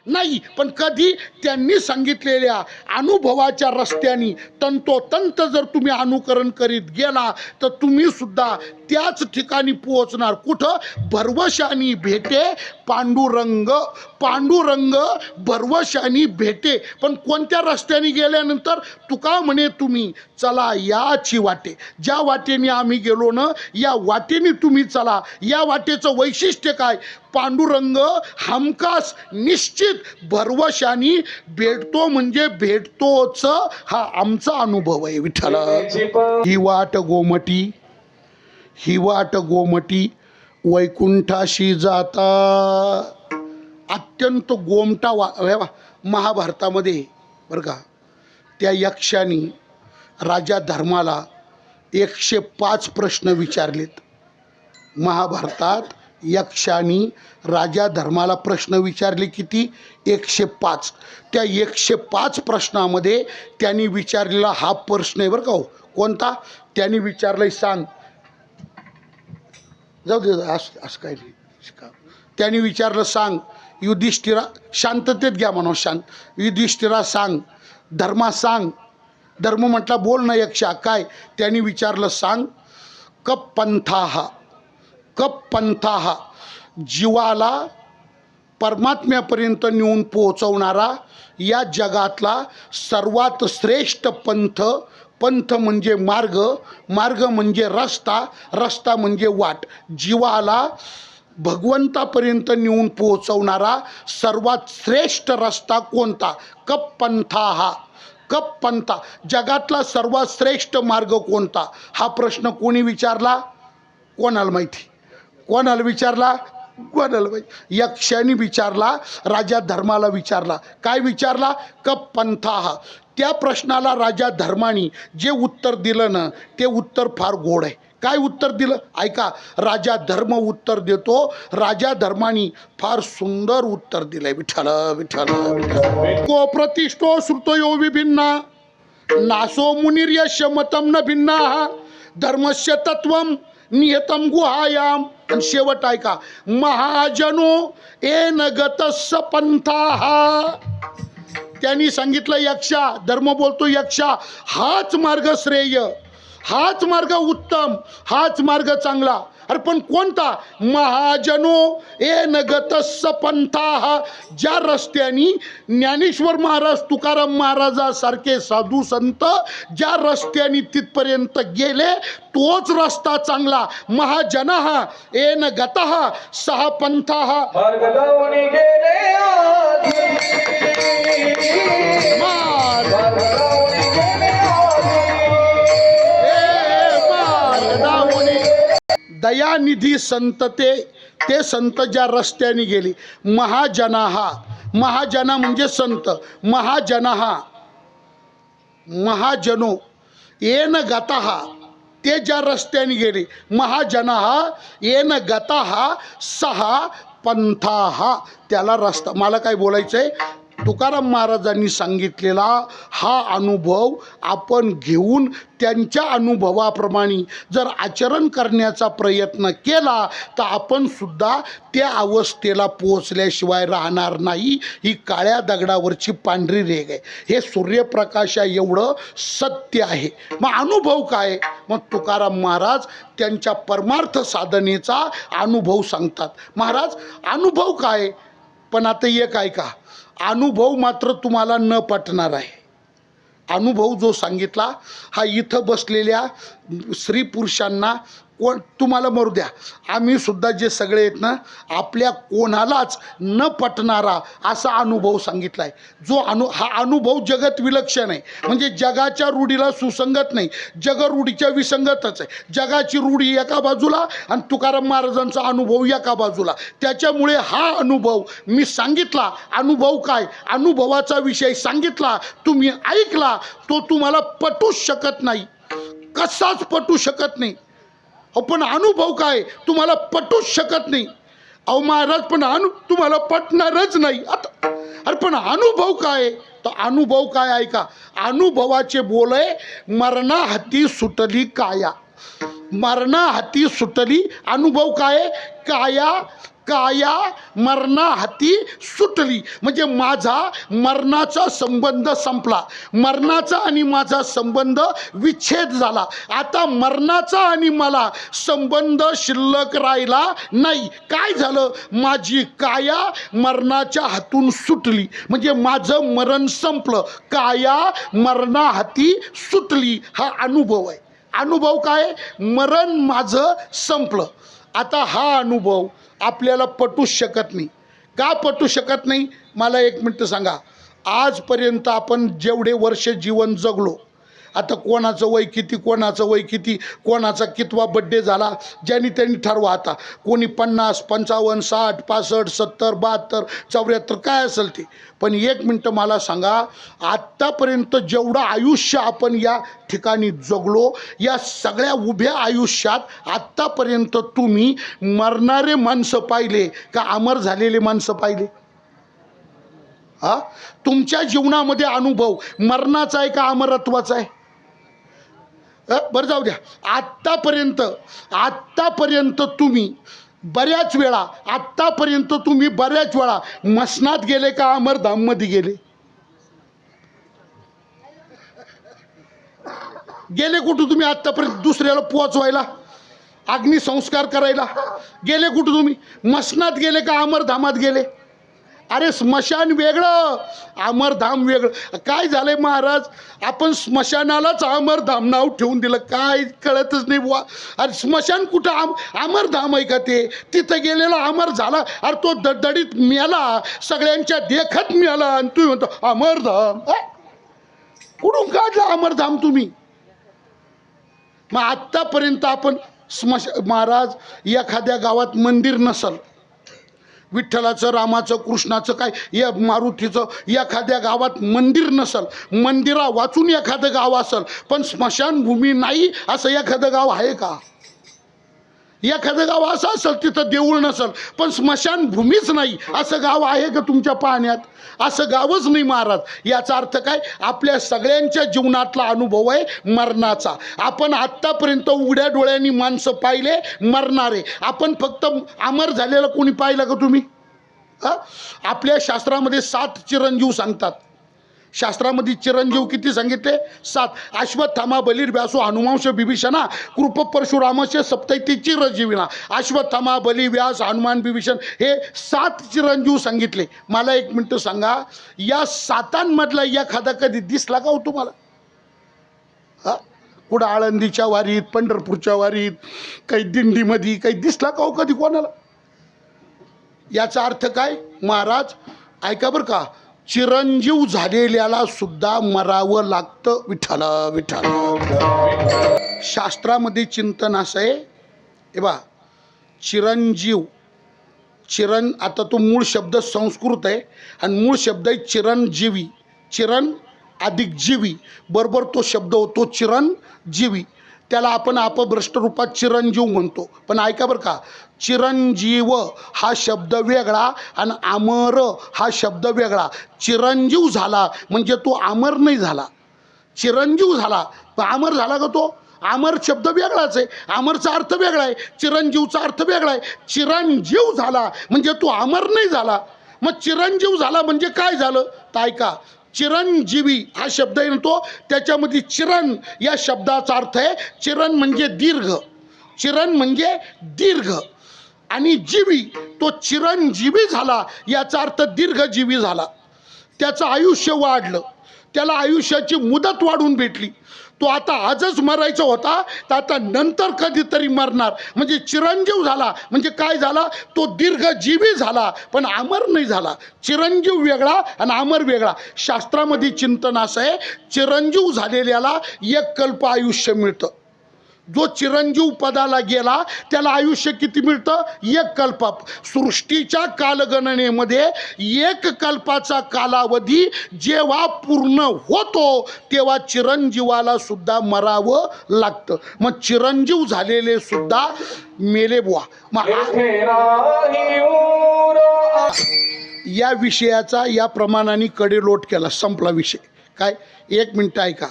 नाही, पण कधी त्यांनी सांगितलेल्या अनुभवाच्या रस्त्याने तंतोतंत जर तुम्ही अनुकरण करीत गेला तर तुम्ही सुद्धा त्याच ठिकाणी पोहोचणार. कुठं? भरवशानी भेटे पांडुरंग. पांडुरंग भरवशानी भेटे. पण कोणत्या रस्त्याने गेल्यानंतर? तुका म्हणे तुम्ही चला याची वाटे. ज्या वाटेने आम्ही गेलो ना, या वाटेने तुम्ही चला. या वाटेचं वैशिष्ट्य काय? पांडुरंग हमखास निश्चित भरवशानी भेटतो, म्हणजे भेटतोच. हा आमचा अनुभव आहे. विठ्ठल ही वाट गोमटी, ही वाट गोमटी वैकुंठाशी जाता. अत्यंत गोमटा महाभारतामध्ये बरं का, त्या यक्षानी राजा धर्माला 105 प्रश्न विचारलेत. महाभारतात यक्षानी राजा धर्माला प्रश्न विचारले किती? 105. त्या 105 प्रश्नामध्ये त्यांनी विचारलेला हा प्रश्न आहे बरं का. हो, कोणता? त्यांनी विचारलंय सांग. जाऊ दे, असं काय नाही. त्यांनी विचारलं सांग युधिष्ठिरा, शांततेत घ्या म्हणून शांत. युधिष्ठिरा सांग, धर्मा सांग. धर्म म्हटला बोल ना यक्षा. काय? त्यांनी विचारलं सांग. कप पंथाहा, कप पंथाहा, जीवाला परमात्म्यापर्यंत नेऊन पोहोचवणारा या जगातला सर्वात श्रेष्ठ पंथ. पंथ म्हणजे मार्ग, मार्ग म्हणजे रस्ता, रस्ता म्हणजे वाट. जीवाला भगवंतापर्यंत नेऊन पोहोचवणारा सर्वात श्रेष्ठ रस्ता कोणता? कप पंथाहा, कप पंथा. जगातला सर्वात श्रेष्ठ मार्ग कोणता? हा प्रश्न कोणी विचारला? कोणाला माहिती? कोणाला विचारला? कोणाला माहिती? यक्षाने विचारला, राजा धर्माला विचारला. काय विचारला? कप पंथाहा. त्या प्रश्नाला राजा धर्मानी जे उत्तर दिलं ना, ते उत्तर फार गोड आहे. काय उत्तर दिलं? ऐका, राजा धर्म उत्तर देतो. राजा धर्मानी फार सुंदर उत्तर दिलंय. विठ्ठल विठ्ठल विठ्ठल. को प्रतिष्ठो श्रुतयो विभिन्ना नासो मुनिर्यस्य मतं न भिन्ना धर्मस्य तत्वम नियतम गुहायाम. आणि शेवट ऐका, महाजनो एन गतस्स पंथाहा. त्यांनी सांगितलं यक्षा, धर्म बोलतो यक्षा, हाच मार्ग श्रेय, हाच मार्ग उत्तम, हाच मार्ग चांगला. अरे पण कोणता? महाजनो एन गतस्स पंथाहा. ज्या रस्त्यानी ज्ञानेश्वर महाराज, तुकाराम महाराजासारखे साधू संत ज्या रस्त्यानी तिथपर्यंत गेले तोच रस्ता चांगला. महाजनः एन गतः सहा पंथाः. दयानिधी संत ते संत ज्या रस्त्याने गेले. महाजनाहा, महाजना म्हणजे संत. महाजनाहा, महाजनो येन गताहा, ते ज्या रस्त्याने गेले. महाजनाहा येन गताहा सहा पंथाहा. त्याला रस्ता. मला काय बोलायचं आहे? तुकाराम महाराजांनी सांगितलेला हा अनुभव आपण घेऊन त्यांच्या अनुभवाप्रमाणे जर आचरण करण्याचा प्रयत्न केला तर आपण सुद्धा त्या अवस्थेला पोहोचल्याशिवाय राहणार नाही. ही काळ्या दगडावरची पांढरी रेघ आहे. हे सूर्यप्रकाशा एवढं सत्य आहे. मग अनुभव काय? मग तुकाराम महाराज त्यांच्या परमार्थ साधनेचा अनुभव सांगतात. महाराज अनुभव काय? पण आता एक ऐका, अनुभव मात्र तुम्हाला न पटणार आहे. अनुभव जो सांगितला हा इथं बसलेल्या स्त्री पुरुषांना कोण, तुम्हाला मरू द्या, आम्ही सुद्धा जे सगळे आहेत ना, आपल्या कोणालाच न पटणारा असा अनुभव सांगितला आहे. जो हा अनुभव जगत विलक्षण आहे. म्हणजे जगाच्या रूढीला सुसंगत नाही, जगरूढीच्या विसंगतच आहे. जगाची रूढी एका बाजूला आणि तुकाराम महाराजांचा अनुभव एका बाजूला. त्याच्यामुळे हा अनुभव मी सांगितला. अनुभव काय? अनुभवाचा विषय सांगितला, तुम्ही ऐकला, तो तुम्हाला पटूच शकत नाही, कसाच पटू शकत नाही. पण अनुभव काय? तुम्हाला पटूच शकत नाही. अहो महाराज, पण तुम्हाला पटणारच नाही. आता अरे पण अनुभव काय? तर अनुभव काय ऐका, अनुभवाचे बोले मरणा हाती सुटली काया. मरणा हाती सुटली. अनुभव काय? काया काया मरणा हाती सुटली, म्हणजे माझा मरणाचा संबंध संपला, मरणाचा आणि माझा संबंध विच्छेद झाला. आता मरणाचा आणि मला संबंध शिल्लक राहिला नाही. काय झालं? माझी काया मरणाच्या हातून सुटली, म्हणजे माझं मरण संपलं. काया मरणा हाती सुटली हा अनुभव आहे. अनुभव काय? मरण माझं संपलं. आता हा अनुभव आपल्याला पटूच शकत नाही. का पटू शकत नाही? मला एक मिनिट सांगा. आजपर्यंत आपण जेवढे वर्ष जीवन जगलो, आता कोणाचं वय किती, कोणाचं वय किती, कोणाचा कितवा बड्डे झाला, ज्यांनी त्यांनी ठरवा. आता कोणी 50, 55, 60, 65, 70, 72, 74 काय असेल ते. पण एक मिनटं मला सांगा, आत्तापर्यंत जेवढं आयुष्य आपण या ठिकाणी जगलो, या सगळ्या उभ्या आयुष्यात आत्तापर्यंत तुम्ही मरणारे माणसं पाहिले का अमर झालेले माणसं पाहिले? हा, तुमच्या जीवनामध्ये अनुभव मरणाचा आहे का अमरत्वाचा आहे? बरं जाऊ द्या. आत्तापर्यंत तुम्ही बऱ्याच वेळा मसनात गेले का अमरधाममध्ये गेले? गेले कुठं तुम्ही आत्तापर्यंत? दुसऱ्याला पोचवायला, अग्निसंस्कार करायला गेले कुठं तुम्ही? मसनात गेले का अमरधामात गेले? अरे स्मशान वेगळं, अमरधाम वेगळं. काय झालंय महाराज, आपण स्मशानालाच अमरधाम नाव ठेवून दिलं. काय कळतच नाही बुवा. अरे स्मशान कुठं अमरधाम आहे का ते? तिथं गेलेला अमर झाला. अरे तो दडदडीत मेला, सगळ्यांच्या देखत मेला, आणि तू म्हणतो अमरधाम. कुठून काढला अमरधाम तुम्ही? मग आत्तापर्यंत आपण महाराज, एखाद्या गावात मंदिर नसल, विठ्ठलाचं, रामाचं, कृष्णाचं, काय या मारुतीचं, एखाद्या गावात मंदिर नसल, मंदिरा वाचून एखादं गाव असल, पण स्मशानभूमी नाही असं एखादं गाव आहे का? एखादं गाव असं असेल तिथं देऊळ नसल, पण स्मशानभूमीच नाही असं गाव आहे का तुमच्या पाहण्यात? असं गावच नाही महाराज. याचा अर्थ काय? आपल्या सगळ्यांच्या जीवनातला अनुभव आहे मरणाचा. आपण आत्तापर्यंत उघड्या डोळ्यांनी माणसं पाहिले मरणारे. आपण फक्त अमर झालेलं कोणी पाहिलं का तुम्ही? आपल्या शास्त्रामध्ये 7 चिरंजीव सांगतात. शास्त्रामध्ये चिरंजीव किती सांगितले? 7. अश्वत्थामा बलिर्व्यासो हनुमांश बिभीषणा कृप परशुरामस्य सप्तैती चिरंजीविना. अश्वत्थामा, बली, व्यास, हनुमान, बिभीषण हे 7 चिरंजीव सांगितले. मला एक मिनिट सांगा, या 7मधला एखादा कधी दिसला का हो तुम्हाला? कुठं आळंदीच्या वारीत, पंढरपूरच्या वारीत, काही दिंडीमध्ये काही दिसला का हो कधी कोणाला? याचा अर्थ काय महाराज? ऐका बरं का, चिरंजीव झालेल्याला सुद्धा मरावं लागतं. विठ्ठल विठ्ठल. शास्त्रामध्ये चिंतन असं आहे, हे बा, चिरंजीव, आता तो मूळ शब्द संस्कृत आहे आणि मूळ शब्द आहे चिरंजीवी. चिरण अधिक जीवी बरोबर तो शब्द होतो चिरंजीवी. त्याला आपण अपभ्रष्ट रूपात चिरंजीव म्हणतो. पण ऐका बरं का, चिरंजीव हा शब्द वेगळा आणि अमर हा शब्द वेगळा. चिरंजीव झाला म्हणजे तो अमर नाही झाला. चिरंजीव झाला, अमर झाला का तो? अमर शब्द वेगळाच आहे, अमरचा अर्थ वेगळा आहे, चिरंजीवचा अर्थ वेगळा आहे. चिरंजीव झाला म्हणजे तो अमर नाही झाला. मग चिरंजीव झाला म्हणजे काय झालं? तर ऐका, चिरंजीवी हा शब्द आहे ना, तो त्याच्यामध्ये चिरण या शब्दाचा अर्थ आहे, चिरण म्हणजे दीर्घ, चिरण म्हणजे दीर्घ, आणि जीवी, तो चिरंजीवी झाला याचा अर्थ दीर्घजीवी झाला. त्याचं आयुष्य वाढलं, त्याला आयुष्याची मुदत वाढून भेटली. तो आता आजच मरायचा होता तर आता नंतर कधीतरी मरणार. म्हणजे चिरंजीव झाला म्हणजे काय झाला? तो दीर्घजीवी झाला पण अमर नाही झाला. चिरंजीव वेगळा आणि अमर वेगळा. शास्त्रामध्ये चिंतन असं आहे, चिरंजीव झालेल्याला 1 कल्प आयुष्य मिळतं. जो चिरंजीव पदाला गेला त्याला आयुष्य किती मिळतं? 1 कल्प. सृष्टीच्या कालगणनेमध्ये 1 कल्पाचा कालावधी जेव्हा पूर्ण होतो तेव्हा चिरंजीवाला सुद्धा मरावं लागतं. मग चिरंजीव झालेले सुद्धा मेले बुवा. या विषयाचा या प्रमाणाने कडेलोट केला, संपला विषय. काय? 1 मिनिट ऐका.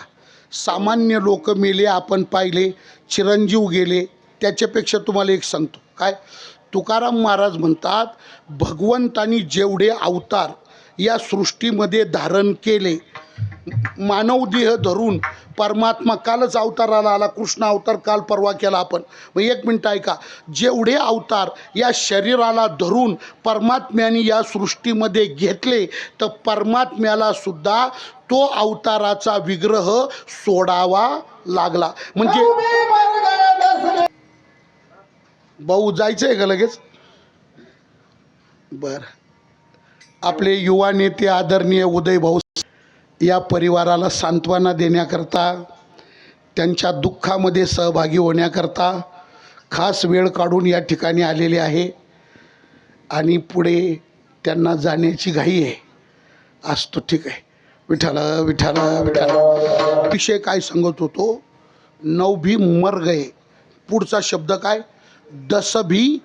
सामान्य लोक मेले आपण पाहिले, चिरंजीव गेले. त्याच्यापेक्षा तुम्हाला एक सांगतो, काय, तुकाराम महाराज म्हणतात, भगवंतानी जेवढे अवतार या सृष्टीमध्ये धारण केले, मानव देह धरून परमात्मा कालच अवताराला आला, कृष्ण अवतार काल परवा केला आपण. मग एक मिनटं ऐका, जेवढे अवतार या शरीराला धरून परमात्म्याने या सृष्टीमध्ये घेतले, तर परमात्म्याला सुद्धा तो अवताराचा विग्रह सोडावा लागला. म्हणजे भाऊ जायचं आहे का लगेच? बर, आपले युवा नेते आदरणीय उदय भाऊ या परिवाराला सांत्वना देण्याकरता, त्यांच्या दुःखामध्ये सहभागी होण्याकरता खास वेळ काढून या ठिकाणी आलेले आहे आणि पुढे त्यांना जाण्याची घाई आहे. असतो ठीक आहे. विठाला विठाला विठाला. विषय काय सांगत होतो? 9 भी मर गए. पुढचा शब्द काय? 10 भी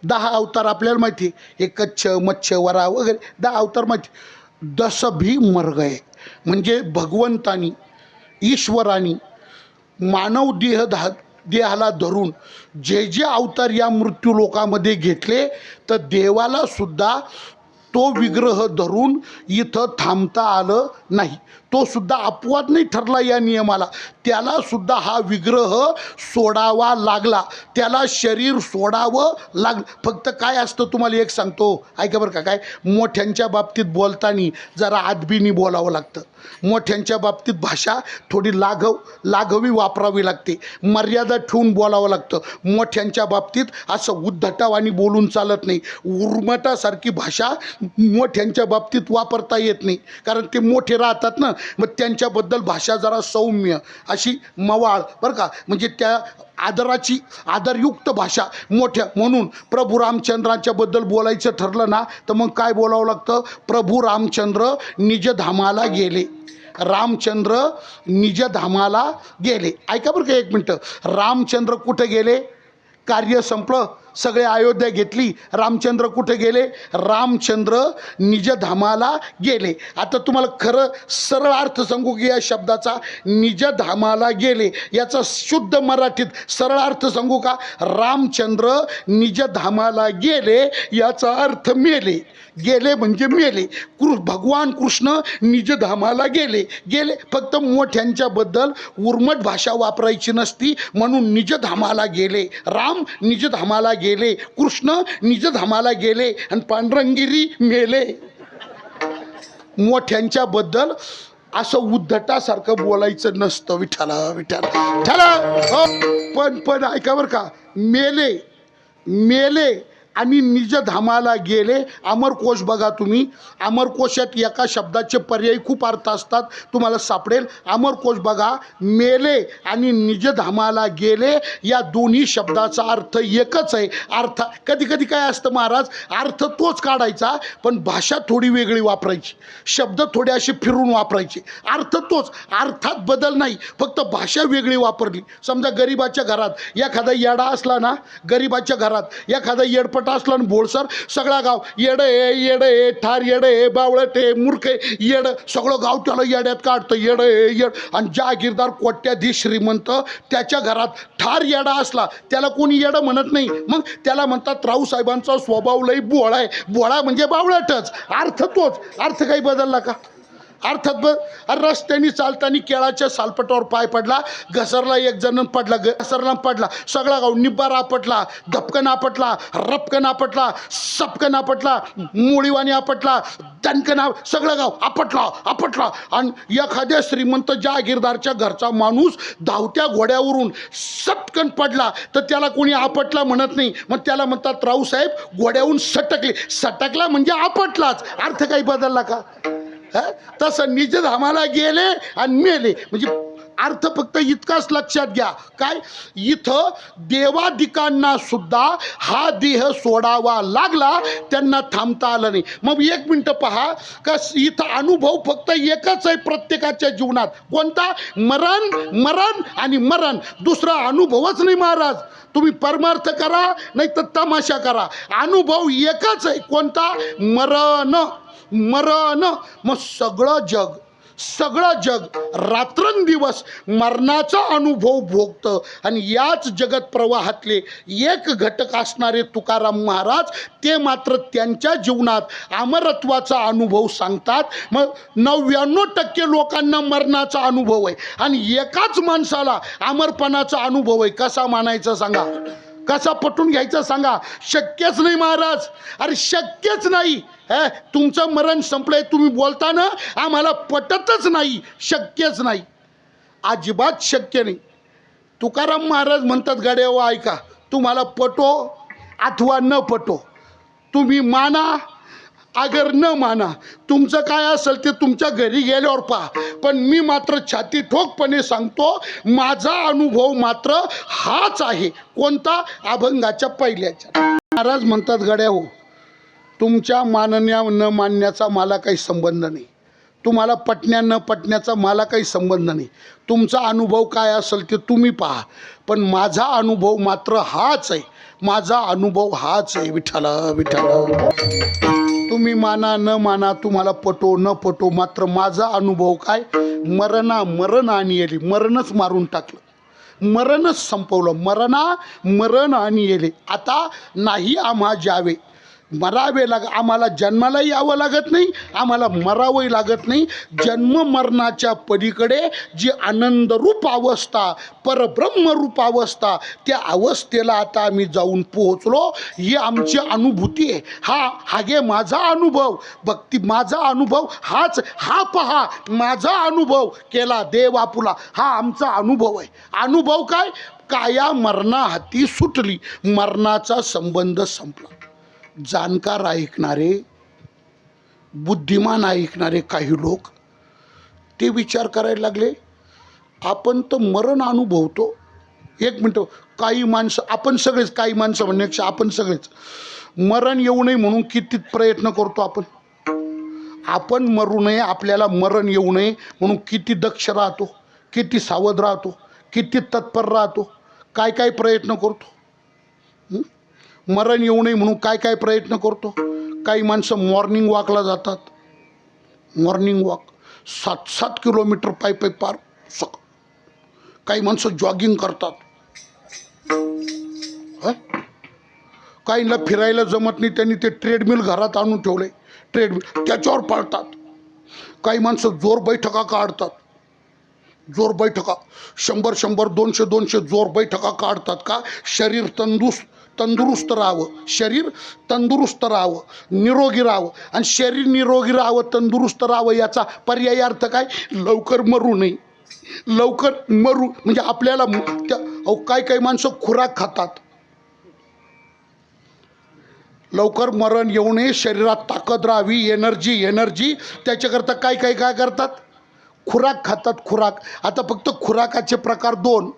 10 अवतार आपल्याला माहिती, हे कच्छ मच्छ वरा वगैरे 10 अवतार माहिती. 10 भी मर गए म्हणजे भगवंतानी, ईश्वरानी मानव देहाला धरून जे जे अवतार या मृत्यू लोकामध्ये घेतले, तर देवाला सुद्धा तो विग्रह धरून इथं थांबता आलं नाही. तो सुद्धा अपवाद नाही ठरला या नियमाला. त्याला सुद्धा हा विग्रह सोडावा लागला, त्याला शरीर सोडावं लागलं. फक्त काय असतं तुम्हाला एक सांगतो, ऐका बरं का. काय मोठ्यांच्या बाबतीत बोलताना जरा आदबीनी बोलावं लागतं. मोठ्यांच्या बाबतीत भाषा थोडी लाघवी वापरावी लागते, मर्यादा ठेवून बोलावं लागतं. मोठ्यांच्या बाबतीत असं उद्धटावानी बोलून चालत नाही. उर्मटासारखी भाषा मोठ्यांच्या बाबतीत वापरता येत नाही, कारण ते मोठे राहतात ना. मग त्यांच्याबद्दल भाषा जरा सौम्य अशी मवाळ बरं का, म्हणजे त्या आदरयुक्त भाषा मोठ्या. म्हणून प्रभू रामचंद्रांच्या बद्दल बोलायचं ठरलं ना, तर मग काय बोलावं लागतं? प्रभू रामचंद्र निजधामाला गेले. रामचंद्र निजधामाला गेले. ऐका बरं का एक मिनटं. रामचंद्र कुठे गेले? कार्य संपलं, सगळे अयोध्या घेतली. रामचंद्र कुठे गेले? रामचंद्र निजधामाला गेले. आता तुम्हाला खरं सरळ अर्थ सांगू की या शब्दाचा निजधामाला गेले याचा शुद्ध मराठीत सरळ अर्थ सांगू का? रामचंद्र निजधामाला गेले याचा अर्थ मेले. गेले म्हणजे मेले. भगवान कृष्ण निजधामाला गेले. फक्त मोठ्यांच्याबद्दल उर्मट भाषा वापरायची नसती, म्हणून निजधामाला गेले. राम निजधामाला गेले, कृष्ण निजधामाला गेले आणि पांडुरंगिरी मेले. मोठ्यांच्या बद्दल असं उद्धटासारखं बोलायचं नसतं. विठाला विठाला ठला. पण ऐका बरं का, मेले आणि निजधामाला गेले. अमरकोश बघा तुम्ही, अमरकोशात एका शब्दाचे पर्याय खूप अर्थ असतात, तुम्हाला सापडेल. अमरकोश बघा, मेले आणि निजधामाला गेले या दोन्ही शब्दाचा अर्थ एकच आहे. अर्थ कधी कधी काय असतं महाराज, अर्थ तोच काढायचा पण भाषा थोडी वेगळी वापरायची, शब्द थोडे असे फिरून वापरायचे. अर्थ तोच, अर्थात बदल नाही, फक्त भाषा वेगळी वापरली. समजा गरिबाच्या घरात एखादा येडा असला ना, गरिबाच्या घरात एखादा येडपट असला ना, बोळसर, सगळा गाव येडे ठार येडे बावळटे मूर्खे येड, सगळं गाव त्याला येड्यात काढतं. येड आणि जागीरदार कोट्याधीश श्रीमंत त्याच्या घरात ठार येडा असला, त्याला कोणी येडं म्हणत नाही. मग त्याला म्हणतात रावसाहेबांचा स्वभाव लई बोळा आहे. बोळा म्हणजे बावळटच. अर्थ तोच, अर्थ काही बदलला का? अर्थात रस्त्याने चालताना केळाच्या सालपटावर पाय पडला, घसरला, एक जण पडला, घसरला पडला, सगळा गाव निब्बार आपटला, धपकन आपटला, रपकन आपटला, सपकन आपटला, मुळीवाणी आपटला, दणकन, सगळं गाव आपटला. आणि एखाद्या श्रीमंत जागीरदारच्या घरचा माणूस धावत्या घोड्यावरून सटकन पडला तर त्याला कोणी आपटला म्हणत नाही, मग त्याला म्हणतात रावसाहेब घोड्यावरून सटकला म्हणजे आपटलाच. अर्थ काही बदलला का? तसं निजधामाला गेले आणि मेले म्हणजे अर्थ फक्त इतकाच लक्षात घ्या. काय? इथं देवादिकांना सुद्धा हा देह सोडावा लागला, त्यांना थांबता आलं नाही. मग एक मिनटं पहा का, इथं अनुभव फक्त एकच आहे प्रत्येकाच्या जीवनात. कोणता? मरण आणि मरण. दुसरा अनुभवच नाही महाराज. तुम्ही परमार्थ करा नाही तर तमाशा करा, अनुभव एकच आहे. कोणता? मरण. मग सगळं सगळं जग रात्रंदिवस मरणाचा अनुभव भोगतं. आणि याच जगत प्रवाहातले एक घटक असणारे तुकाराम महाराज, ते मात्र त्यांच्या जीवनात अमरत्वाचा अनुभव सांगतात. मग 99% लोकांना मरणाचा अनुभव आहे आणि एकाच माणसाला अमरपणाचा अनुभव आहे. कसा मानायचा सांगा, कसा पटून घ्यायचं सांगा? शक्यच नाही महाराज, अरे शक्यच नाही. तुमचं मरण संपलंय, तुम्ही बोलता ना, आम्हाला पटतच नाही, शक्यच नाही, अजिबात शक्य नाही. तुकाराम महाराज म्हणतात, गड्या व ऐका, तुम्हाला पटो अथवा न पटो, तुम्ही माना अगर न माना, तुमचं काय असेल ते तुमच्या घरी गेल्यावर पहा, पण मी मात्र छाती ठोकपणे सांगतो, माझा अनुभव मात्र हाच आहे. कोणता? अभंगाच्या पहिल्याच्या. महाराज म्हणतात, गड्या हो, तुमच्या मानण्या न मानण्याचा मला काही संबंध नाही, तुम्हाला पटण्या न पटण्याचा मला काही संबंध नाही. तुमचा अनुभव काय असेल ते तुम्ही पहा, पण माझा अनुभव मात्र हाच आहे, माझा अनुभव हाच आहे. विठ्ठला विठ्ठला, तुम्ही माना न माना, तुम्हाला पटो न पटो, मात्र माझा अनुभव काय? मरण आणि येली, मरणच मारून टाकलं, मरणच संपवलं, मरण आणि येले. आता नाही आम्हा जावे, मरावे आम्हाला जन्माला यावं लागत नाही, आम्हाला मरावंही लागत नाही. जन्म मरणाच्या पलीकडे जी आनंदरूप अवस्था, परब्रह्मरूप अवस्था, त्या अवस्थेला आता आम्ही जाऊन पोहोचलो. ही आमची अनुभूती आहे. हा गे माझा अनुभव, भक्ती माझा अनुभव हाच, हा पहा माझा अनुभव केला देव आपुला, हा आमचा अनुभव आहे. अनुभव काय? काया मरणा हाती सुटली, मरणाचा संबंध संपला. जाणकार ऐकणारे, बुद्धिमान ऐकणारे काही लोक ते विचार करायला लागले, आपण तर मरण अनुभवतो. एक मिनटं, काही माणसं, आपण सगळेच, काही माणसं म्हणण्यापेक्षा आपण सगळेच मरण येऊ नये म्हणून किती प्रयत्न करतो आपण मरू नये, आपल्याला मरण येऊ नये म्हणून किती दक्ष राहतो, किती सावध राहतो, किती तत्पर राहतो, काय काय प्रयत्न करतो. मरण येऊ नये म्हणून काय काय प्रयत्न करतो. काही माणसं मॉर्निंग वॉकला जातात, मॉर्निंग वॉक 7-7 किलोमीटर पायी पार काही माणसं जॉगिंग करतात. काहींना फिरायला जमत नाही, त्यांनी ते ट्रेडमिल घरात आणून ठेवले, ट्रेडमिल त्याच्यावर पळतात. काही माणसं जोर बैठका काढतात, जोर बैठका 100-100, 200-200 जोर बैठका काढतात. का? शरीर तंदुरुस्त राहावं, शरीर तंदुरुस्त राहावं, निरोगी राहावं. आणि शरीर निरोगी राहावं, तंदुरुस्त राहावं, याचा पर्याय अर्थ काय? लवकर मरू नये. लवकर मरू म्हणजे आपल्याला काही काही माणसं खुराक खातात, लवकर मरण येऊ नये, शरीरात ताकद राहावी, एनर्जी, त्याच्याकरता काय करतात? खुराक खातात, खुराक. आता फक्त खुराकाचे प्रकार 2.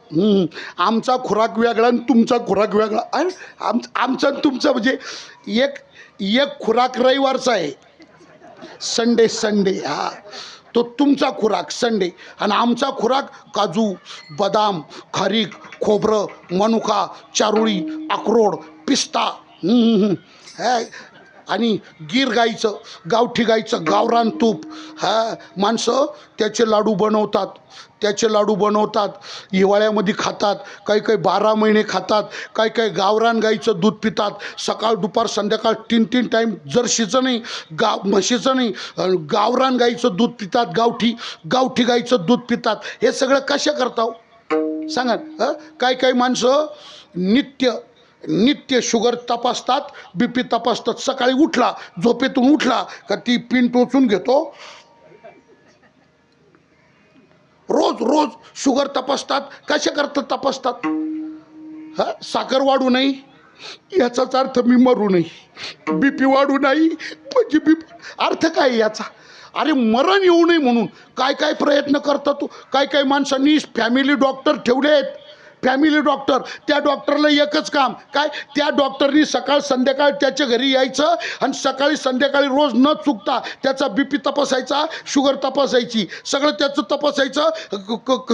आमचा खुराक वेगळा आणि तुमचा खुराक वेगळा. आमचा आणि तुमचा म्हणजे एक खुराक रविवारचा आहे, संडे, हा तो तुमचा खुराक संडे. आणि आमचा खुराक काजू, बदाम, खारीक, खोबरं, मनुका, चारोळी, अक्रोड, पिस्ता, आणि गीर गाईचं, गावठी गाईचं गावरान तूप. माणसं त्याचे लाडू बनवतात, हिवाळ्यामध्ये खातात, काही 12 महिने खातात, काही गावरान गाईचं दूध पितात, सकाळ दुपार संध्याकाळ 3 टाईम. जर्शीचं नाही, म्हशीचं नाही, गावरान गाईचं दूध पितात, गावठी गाईचं दूध पितात. हे सगळं कशा करता सांगा? काही माणसं नित्य शुगर तपासतात, BP तपासतात. सकाळी उठला, झोपेतून उठला का ती पिन टोचून घेतो, रोज शुगर तपासतात. कशा करतात तपासतात? साखर वाढू नये याचाच अर्थ मी मरू नये, BP वाढू नाही म्हणजे अर्थ काय याचा? अरे मरण येऊ नये म्हणून काय प्रयत्न करतात. काही माणसांनी फॅमिली डॉक्टर ठेवले आहेत, फॅमिली डॉक्टर. त्या डॉक्टरला एकच काम काय, त्या डॉक्टरनी सकाळ संध्याकाळ त्याच्या घरी यायचं आणि सकाळी संध्याकाळी रोज न चुकता त्याचा BP तपासायचा, शुगर तपासायची, सगळं त्याचं तपासायचं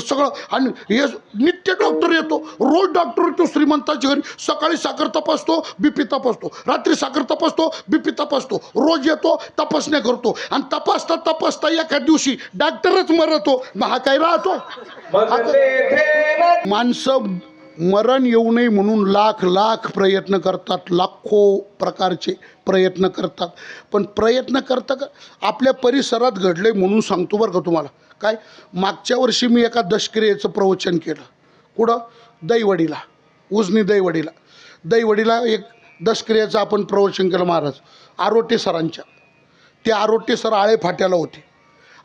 सगळं. आणि हे नित्य डॉक्टर येतो, रोज डॉक्टर येतो श्रीमंताच्या घरी. सकाळी साखर तपासतो, BP तपासतो, रात्री साखर तपासतो, BP तपासतो, रोज येतो, तपासण्या करतो. आणि तपासता तपासता एका दिवशी डॉक्टरच मरतो. मग हा काय राहतो? माणसं मरण येऊ नये म्हणून लाख लाख प्रयत्न करतात, लाखो प्रकारचे प्रयत्न करतात. पण प्रयत्न करता का आपल्या परिसरात घडले म्हणून सांगतो बरं का तुम्हाला. काय, मागच्या वर्षी मी एका दशक्रियेचं प्रवचन केलं. कुठं? दैवडीला, उजनी दैवडीला. दैवडीला एक दशक्रियेचं आपण प्रवचन केलं महाराज आरोटे सरांच्या. ते आरोटे सर आळे फाट्याला होते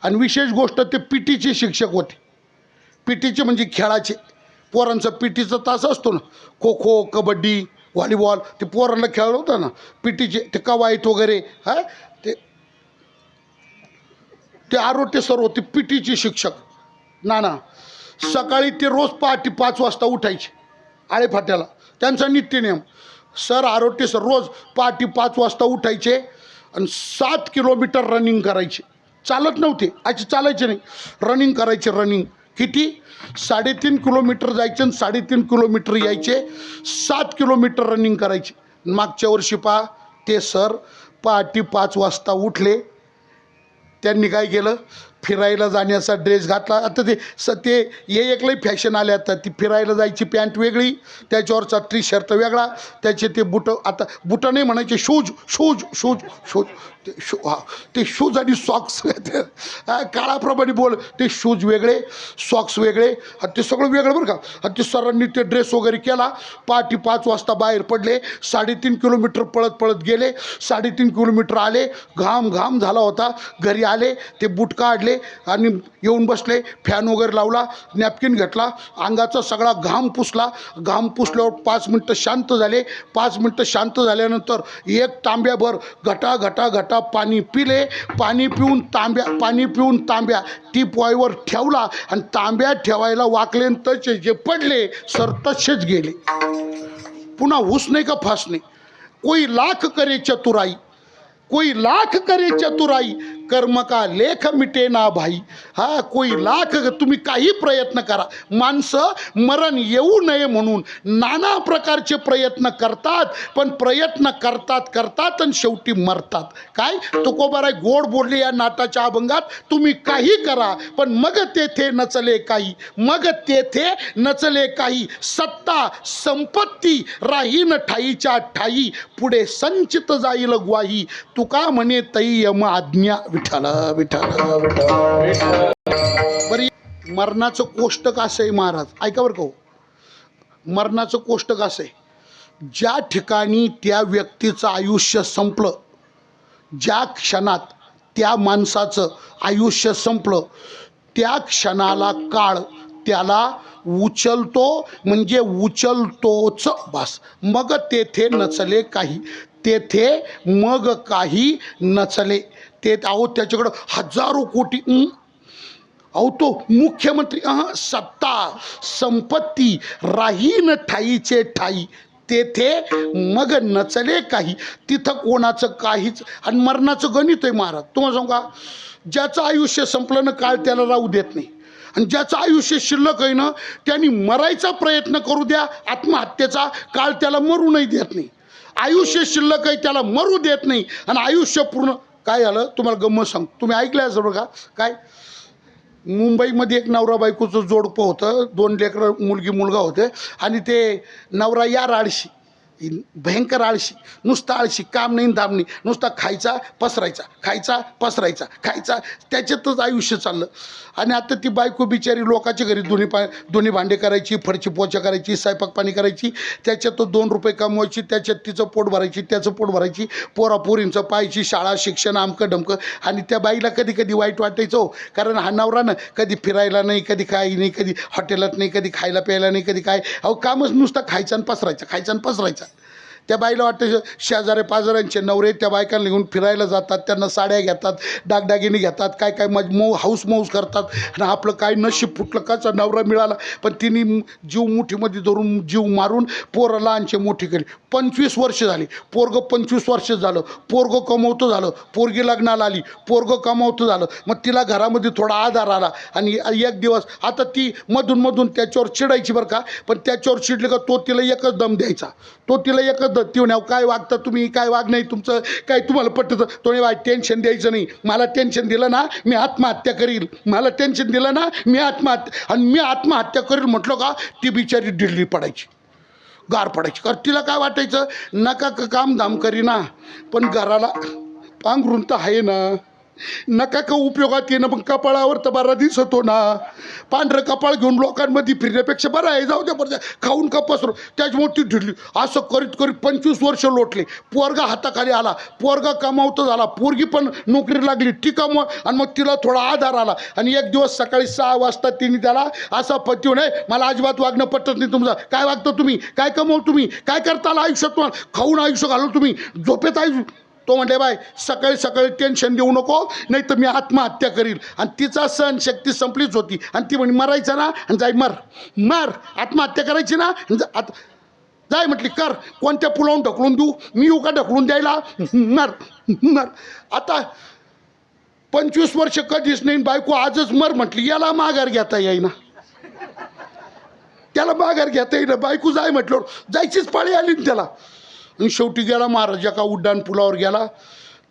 आणि विशेष गोष्ट ते PTचे शिक्षक होते. PTचे म्हणजे खेळाचे, पोरांचा PTचा तास असतो ना, खो खो, कबड्डी, व्हॉलीबॉल, ते पोरांना खेळलं होतं ना PTचे, ते कवायत वगैरे. हा, ते आरोटे सर होते PTचे शिक्षक. ना सकाळी ते रोज पहाटे 5 वाजता उठायचे आळे फाट्याला, त्यांचा नित्यनेम. सर आरोटे सर रोज पहाटे 5 वाजता उठायचे आणि 7 किलोमीटर रनिंग करायचे. चालत नव्हते, असे चालायचे नाही, रनिंग करायचे. रनिंग किती? 3.5 किलोमीटर जायचे आणि 3.5 किलोमीटर यायचे. 7 किलोमीटर रनिंग करायचे. मागच्या वर्षी पहा, ते सर पहाटे 5 वाजता उठले. त्यांनी काय केलं, फिरायला जाण्याचा ड्रेस घातला. आता ते एक लई फॅशन आले. आता ती फिरायला जायची पॅन्ट वेगळी, त्याच्यावरचा T-शर्ट वेगळा, त्याचे ते बुटं, आता बुटं नाही म्हणायचे, शूज शूज शूज शूज ते हा, ते शूज आणि सॉक्स काळाप्रमाणे बोल, ते शूज वेगळे, सॉक्स वेगळे, ते सगळं वेगळं बरं का. आणि ते सरांनी ते ड्रेस वगैरे केला. पहाटे 5 वाजता बाहेर पडले, 3.5 किलोमीटर पळत पळत गेले. 3.5 किलोमीटर आले, घाम घाम झाला होता. घरी आले, ते बूट काढले आणि येऊन बसले. फॅन वगैरे लावला, नॅपकिन घेतला, अंगाचा सगळा घाम पुसला. घाम पुसल्यावर 5 मिनटं शांत झाले. 5 मिनटं शांत झाल्यानंतर 1 तांब्याभर घटा घटा घटा पाणी पिले. पाणी पिऊन तांब्या टीपॉयवर ठेवला आणि तांब्या ठेवायला वाकले, तसे जे पडले सर तसेच गेले. पुन्हा हुस नाही का फास नाही. कोई लाख करे चतुराई, कोई लाख करे चतुराई, कर्म का लेख मिटे ना भाई. हा, कोई लाख, तुम्ही काही प्रयत्न करा, माणसं मरण येऊ नये म्हणून नाना प्रकारचे प्रयत्न करतात. पण प्रयत्न करतात करतात आणि शेवटी मरतात. काय तुकोबाराय गोड बोलले या नाटाच्या अभंगात, तुम्ही काही करा पण मग तेथे नचले काही, मग तेथे नचले काही. सत्ता संपत्ती राहीन ठाईच्या ठाई, पुढे संचित जाईल ग्वाही. तुका म्हणे तई यम आज्ञा. विठाला विठाला विठाला. बरी मरणाचं कोष्टक असं आहे महाराज, ऐका बरं का. मरणाचं कोष्टक असं आहे, ज्या ठिकाणी त्या व्यक्तीचं आयुष्य संपलं, ज्या क्षणात त्या माणसाचं आयुष्य संपलं, त्या क्षणाला काळ त्याला उचलतो, म्हणजे उचलतोच बस. मग तेथे नचले काही, तेथे मग काही नचले. ते अहो त्याच्याकडं हजारो कोटी, अहो तो मुख्यमंत्री, सत्ता संपत्ती राहीन ठाईचे ठाई, तेथे मग नचले काही. तिथं कोणाचं काहीच. आणि मरणाचं गणित आहे महाराज. तुम्हाला सांगू का, ज्याचं आयुष्य संपलं ना काळ त्याला राहू देत नाही. आणि ज्याचं आयुष्य शिल्लक आहे ना, त्यांनी मरायचा प्रयत्न करू द्या, आत्महत्येचा, काळ त्याला मरू नाही देत नाही. आयुष्य शिल्लक आहे त्याला मरू देत नाही. आणि आयुष्य पूर्ण काय झालं तुम्हाला गंमत सांग, तुम्ही ऐकलं असेल बघा. काय, मुंबईमध्ये एक नवरा बायकोचं जोडपं होतं, 2 लेकरं, मुलगी मुलगा होते. आणि ते नवरा यार आळशी, भयंकर आळशी, नुसता आळशी, काम नाही दाम नाही, नुसता खायचा पसरायचा, खायचा पसरायचा, खायचा, त्याच्यातच आयुष्य चाललं. आणि आता ती बायको बिचारी लोकांच्या घरी दोन्ही भांडे करायची, फरची पोचा करायची, स्वयंपाक पाणी करायची, त्याच्यात 2 रुपये कमवायची, त्याच्यात तिचं पोट भरायची, त्याचं पोट भरायची, पोरापोरींचं पाहायची, शाळा शिक्षण आमकं डमकं. आणि त्या बाईला कधी कधी वाईट वाटायचं हो, कारण हा नवरा ना कधी फिरायला नाही, कधी काही नाही, कधी हॉटेलात नाही, कधी खायला प्यायला नाही, कधी काय. अहो कामच नुसता खायचा आणि पसरायचा, खायचा आणि पसरायचा. त्या बाईला वाटतं शेजारे पाजाऱ्यांचे नवरे त्या बायकांना घेऊन फिरायला जातात, त्यांना साड्या घेतात, दागदागिने घेतात, काय काय हाऊस मौस करतात. आणि आपलं काय नशीब फुटलं काचा नवरा मिळाला, पण तिने जीव मुठीमध्ये धरून जीव मारून पोरं लहानचे मोठी केली. 25 वर्ष झाली, पोरगं 25 वर्ष झालं, पोरगं कमवतं झालं, पोरगी लग्नाला आली, पोरगं कमावतं झालं. मग तिला घरामध्ये थोडा आधार आला. आणि एक दिवस आता ती मधून त्याच्यावर चिडायची बरं का, पण त्याच्यावर चिडले का तो तिला एकच दम द्यायचा, तो तिला एकच दम. ती म्हणे काय वागता तुम्ही, काय वाग नाही तुमचं, काय तुम्हाला पटतं. तो म्हणे बाय टेन्शन द्यायचं नाही, मला टेन्शन दिलं ना मी आत्महत्या करील, मला टेन्शन दिलं ना मी आत्महत्या, आणि मी आत्महत्या करील म्हटलं का ती बिचारी ढिल्ली पडायची, गार पडायची. कारण तिला काय वाटायचं, नका काम धाम करीना पण घराला पांघरून तर आहे ना, नका का उपयोगात येणं पण कपाळावर तर बरा दिसतो ना. पांढरं कपाळ घेऊन लोकांमध्ये फिरण्यापेक्षा बरं आहे, जाऊ द्या बरं खाऊन का पसरू. त्याच्यामुळे ती ढिडली. असं करीत करीत 25 वर्ष लोटले. पोरगा हाताखाली आला, पोरगा कमावतं झाला, पोरगी पण नोकरी लागली, ती कमव, आणि मग तिला थोडा आधार आला. आणि एक दिवस सकाळी 6 वाजता तिने त्याला असा पती म्हणे, मला अजिबात वागणं पटत नाही तुमचं, काय वागतं तुम्ही, काय कमव तुम्ही, काय करता आला आयुष्यात, तुम्हाला खाऊन आयुष्य घालू तुम्ही, झोपेत आयुष्य. तो म्हणले बाय सकाळी सकाळी टेन्शन देऊ नको, नाही तर मी आत्महत्या करील. आणि तिचा सहनशक्ती संपलीच होती. आणि ती म्हणे मरायचं ना, आणि जाय मर आत्महत्या करायची ना, जाय म्हटली कर, कोणत्या पुलावून ढकलून देऊ, मी येऊ का ढकलून द्यायला, मर. आता 25 वर्ष कधीच नाही, बायको आजच मर म्हटली, याला माघार घेता येईना, त्याला माघार घेता येईना. बायको जाय म्हटलं, जायचीच पाळी आली ना त्याला. आणि शेवटी गेला महाराज एका उड्डाण पुलावर गेला.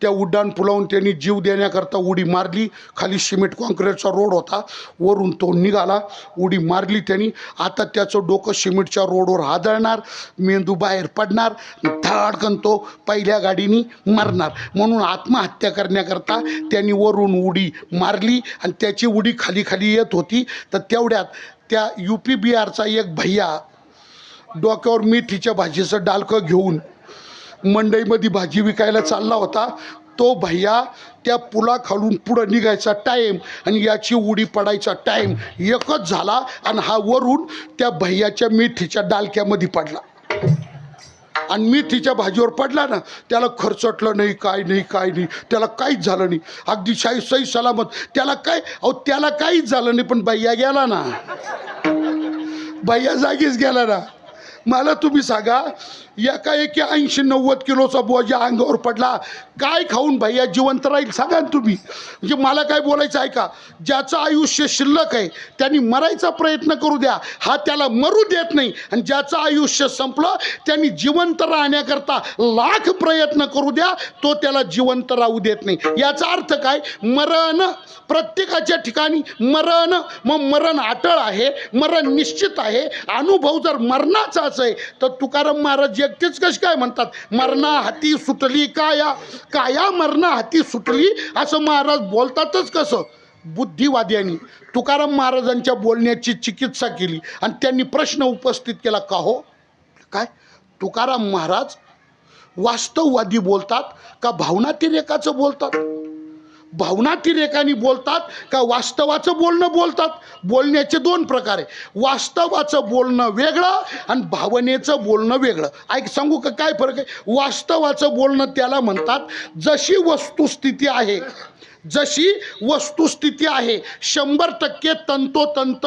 त्या उड्डाण पुलावून त्यांनी जीव देण्याकरता उडी मारली. खाली सिमेंट कॉन्क्रीटचा रोड होता, वरून तो निघाला, उडी मारली त्यांनी. आता त्याचं डोकं सिमेंटच्या रोडवर आदळणार, मेंदू बाहेर पडणार, धडकन तो पहिल्या गाडीनी मरणार. म्हणून आत्महत्या करण्याकरता त्यांनी वरून उडी मारली. आणि त्याची उडी खाली खाली येत होती. तर तेवढ्यात त्या UP बिहारचा एक भैया डोक्यावर मेथीच्या भाजीचं डालकं घेऊन मंडईमध्ये भाजी विकायला चालला होता. तो भैया त्या पुलाखालून पुढं निघायचा टाईम आणि याची उडी पडायचा टाईम एकच झाला. आणि हा वरून त्या भैयाच्या मेथीच्या डालक्यामध्ये पडला. आणि मेथीच्या भाजीवर पडला ना, त्याला खर्चटलं नाही, काय नाही, काय नाही, त्याला काहीच झालं नाही, अगदी सही सलामत. त्याला त्याला काहीच झालं नाही. पण भैया गेला ना, भैया जागीच गेला ना. मला तुम्ही सांगा, एकाएकी 80-90 किलोचा बोजा अंगावर पडला, काय खाऊन भैया जिवंत राहील सांगा ना तुम्ही. म्हणजे मला काय बोलायचं आहे का, ज्याचं आयुष्य शिल्लक आहे त्यांनी मरायचा प्रयत्न करू द्या, हा त्याला मरू देत नाही. आणि ज्याचं आयुष्य संपलं त्यांनी जिवंत राहण्याकरता लाख प्रयत्न करू द्या, तो त्याला जिवंत राहू देत नाही. याचा अर्थ काय, मरण प्रत्येकाच्या ठिकाणी मरण. मग मरण अटळ आहे, मरण निश्चित आहे. अनुभव जर मरणाचाच आहे तर तुकाराम महाराज एकटेच कसे काय म्हणतात, मरणा हाती सुटली काया, काया मरणा हाती सुटली, असं महाराज बोलतातच कसं. बुद्धिवाद्यांनी तुकाराम महाराजांच्या बोलण्याची चिकित्सा केली. आणि त्यांनी प्रश्न उपस्थित केला, का हो काय तुकाराम महाराज वास्तववादी बोलतात का भावनातिरेकाचं बोलतात, भावनातिरेकानी बोलतात का वास्तवाचं बोलणं बोलतात. बोलण्याचे 2 प्रकार आहे, वास्तवाचं बोलणं वेगळं आणि भावनेचं बोलणं वेगळं. ऐक सांगू का काय फरक आहे. वास्तवाचं बोलणं त्याला म्हणतात जशी वस्तुस्थिती आहे, जशी वस्तुस्थिती आहे 100% तंतोतंत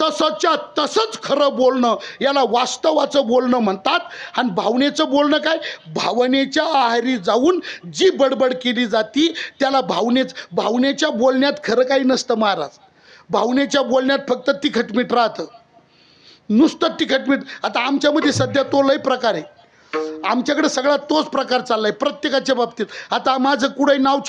तसंच्या तसंच खरं बोलणं, याला वास्तवाचं बोलणं म्हणतात. आणि भावनेचं बोलणं काय, भावनेच्या आहारी जाऊन जी बडबड केली जाती त्याला भावनेच्या बोलण्यात खरं काही नसतं महाराज. भावनेच्या बोलण्यात फक्त तिखटमीठ राहतं, नुसतं तिखटमीठ. आता आमच्यामध्ये सध्या तो लय प्रकार आहे, आमच्याकडे सगळा तोच प्रकार चाललाय प्रत्येकाच्या बाबतीत. आता माझं कुठेही नाव